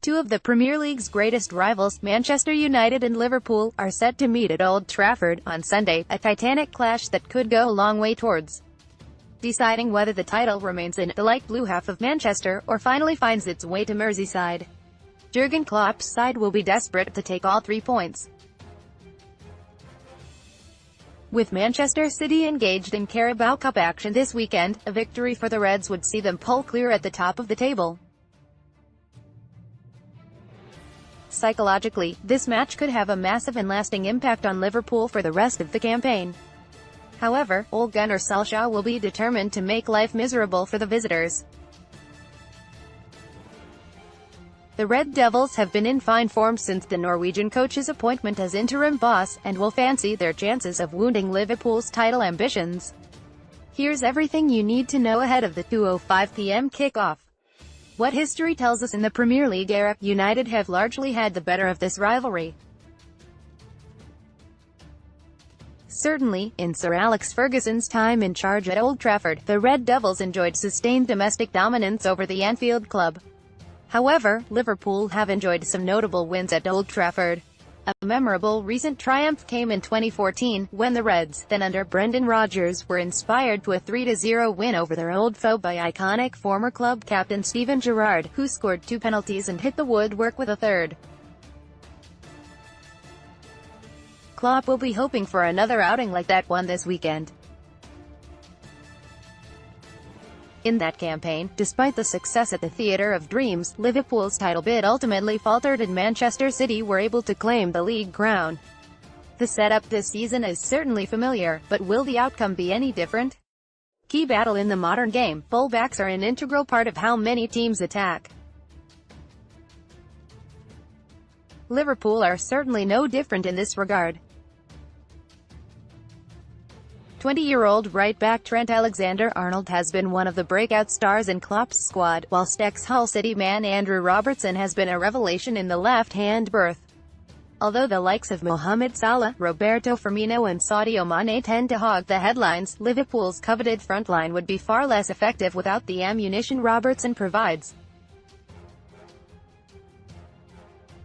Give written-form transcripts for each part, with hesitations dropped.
Two of the Premier League's greatest rivals, Manchester United and Liverpool, are set to meet at Old Trafford on Sunday, a titanic clash that could go a long way towards deciding whether the title remains in the light blue half of Manchester, or finally finds its way to Merseyside. Jurgen Klopp's side will be desperate to take all 3 points. With Manchester City engaged in Carabao Cup action this weekend, a victory for the Reds would see them pull clear at the top of the table. Psychologically, this match could have a massive and lasting impact on Liverpool for the rest of the campaign. However, Ole Gunnar Solskjaer will be determined to make life miserable for the visitors. The Red Devils have been in fine form since the Norwegian coach's appointment as interim boss, and will fancy their chances of wounding Liverpool's title ambitions. Here's everything you need to know ahead of the 2:05 p.m. kickoff. What history tells us in the Premier League era, United have largely had the better of this rivalry. Certainly, in Sir Alex Ferguson's time in charge at Old Trafford, the Red Devils enjoyed sustained domestic dominance over the Anfield club. However, Liverpool have enjoyed some notable wins at Old Trafford. A memorable recent triumph came in 2014, when the Reds, then under Brendan Rodgers, were inspired to a 3-0 win over their old foe by iconic former club captain Steven Gerrard, who scored 2 penalties and hit the woodwork with a third. Klopp will be hoping for another outing like that one this weekend. In that campaign, despite the success at the Theatre of Dreams, Liverpool's title bid ultimately faltered and Manchester City were able to claim the league crown. The setup this season is certainly familiar, but will the outcome be any different? Key battle in the modern game, fullbacks are an integral part of how many teams attack. Liverpool are certainly no different in this regard. 20-year-old right-back Trent Alexander-Arnold has been one of the breakout stars in Klopp's squad, whilst ex-Hull City man Andrew Robertson has been a revelation in the left-hand berth. Although the likes of Mohamed Salah, Roberto Firmino and Sadio Mane tend to hog the headlines, Liverpool's coveted frontline would be far less effective without the ammunition Robertson provides.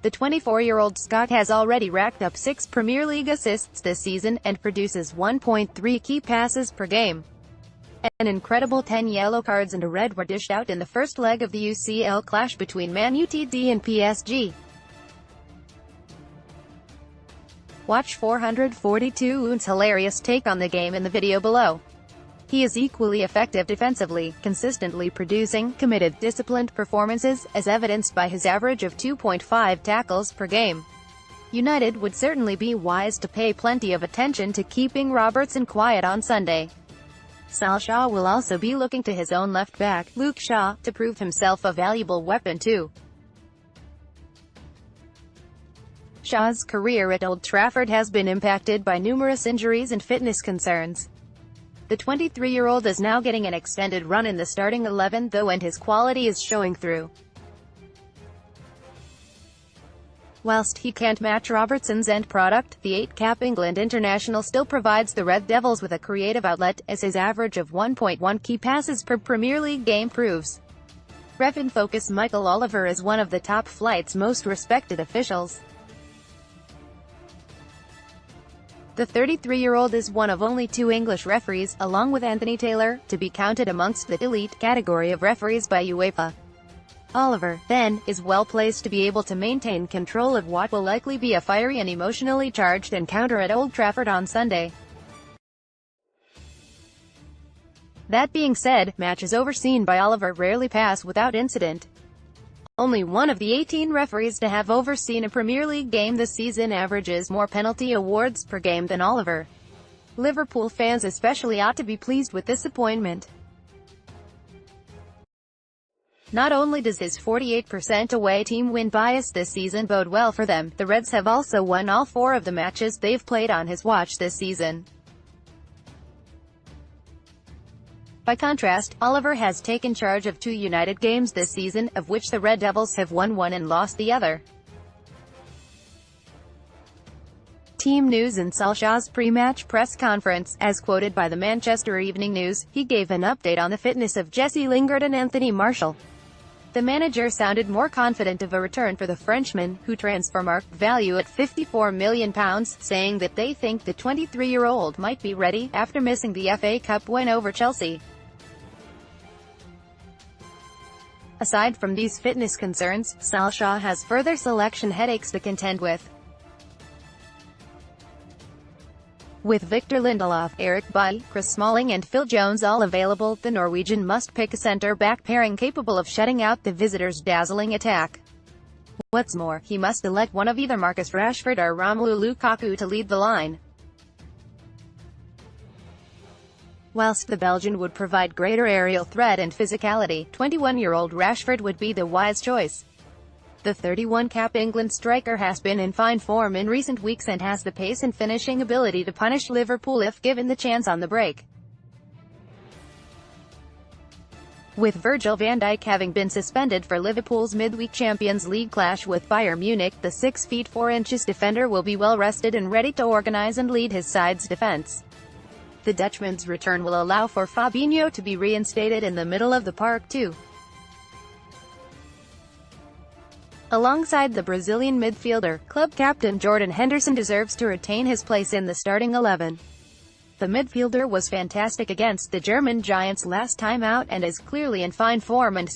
The 24-year-old Scot has already racked up 6 Premier League assists this season, and produces 1.3 key passes per game. An incredible 10 yellow cards and a red were dished out in the first leg of the UCL clash between ManUtd and PSG. Watch 442's hilarious take on the game in the video below. He is equally effective defensively, consistently producing committed, disciplined performances, as evidenced by his average of 2.5 tackles per game. United would certainly be wise to pay plenty of attention to keeping Robertson quiet on Sunday. Solskjaer will also be looking to his own left back, Luke Shaw, to prove himself a valuable weapon too. Shaw's career at Old Trafford has been impacted by numerous injuries and fitness concerns. The 23-year-old is now getting an extended run in the starting 11 though, and his quality is showing through. Whilst he can't match Robertson's end product, the 8-cap England international still provides the Red Devils with a creative outlet, as his average of 1.1 key passes per Premier League game proves. Ref in Focus Michael Oliver is one of the top flight's most respected officials. The 33-year-old is one of only 2 English referees, along with Anthony Taylor, to be counted amongst the elite category of referees by UEFA. Oliver, then, is well placed to be able to maintain control of what will likely be a fiery and emotionally charged encounter at Old Trafford on Sunday. That being said, matches overseen by Oliver rarely pass without incident. Only one of the 18 referees to have overseen a Premier League game this season averages more penalty awards per game than Oliver. Liverpool fans especially ought to be pleased with this appointment. Not only does his 48% away team win bias this season bode well for them, the Reds have also won all 4 of the matches they've played on his watch this season. By contrast, Oliver has taken charge of 2 United games this season, of which the Red Devils have won 1 and lost the other. Team news in Solskjaer's pre-match press conference, as quoted by the Manchester Evening News, he gave an update on the fitness of Jesse Lingard and Anthony Martial. The manager sounded more confident of a return for the Frenchman, who transfer market value at £54 million, saying that they think the 23-year-old might be ready, after missing the FA Cup win over Chelsea. Aside from these fitness concerns, Solskjaer has further selection headaches to contend with. With Victor Lindelof, Eric Bailly, Chris Smalling and Phil Jones all available, the Norwegian must pick a centre-back pairing capable of shutting out the visitors' dazzling attack. What's more, he must elect one of either Marcus Rashford or Romelu Lukaku to lead the line. Whilst the Belgian would provide greater aerial threat and physicality, 21-year-old Rashford would be the wise choice. The 31-cap England striker has been in fine form in recent weeks and has the pace and finishing ability to punish Liverpool if given the chance on the break. With Virgil van Dijk having been suspended for Liverpool's midweek Champions League clash with Bayern Munich, the 6 feet 4 inches defender will be well rested and ready to organise and lead his side's defence. The Dutchman's return will allow for Fabinho to be reinstated in the middle of the park too. Alongside the Brazilian midfielder, club captain Jordan Henderson deserves to retain his place in the starting 11. The midfielder was fantastic against the German giants last time out and is clearly in fine form and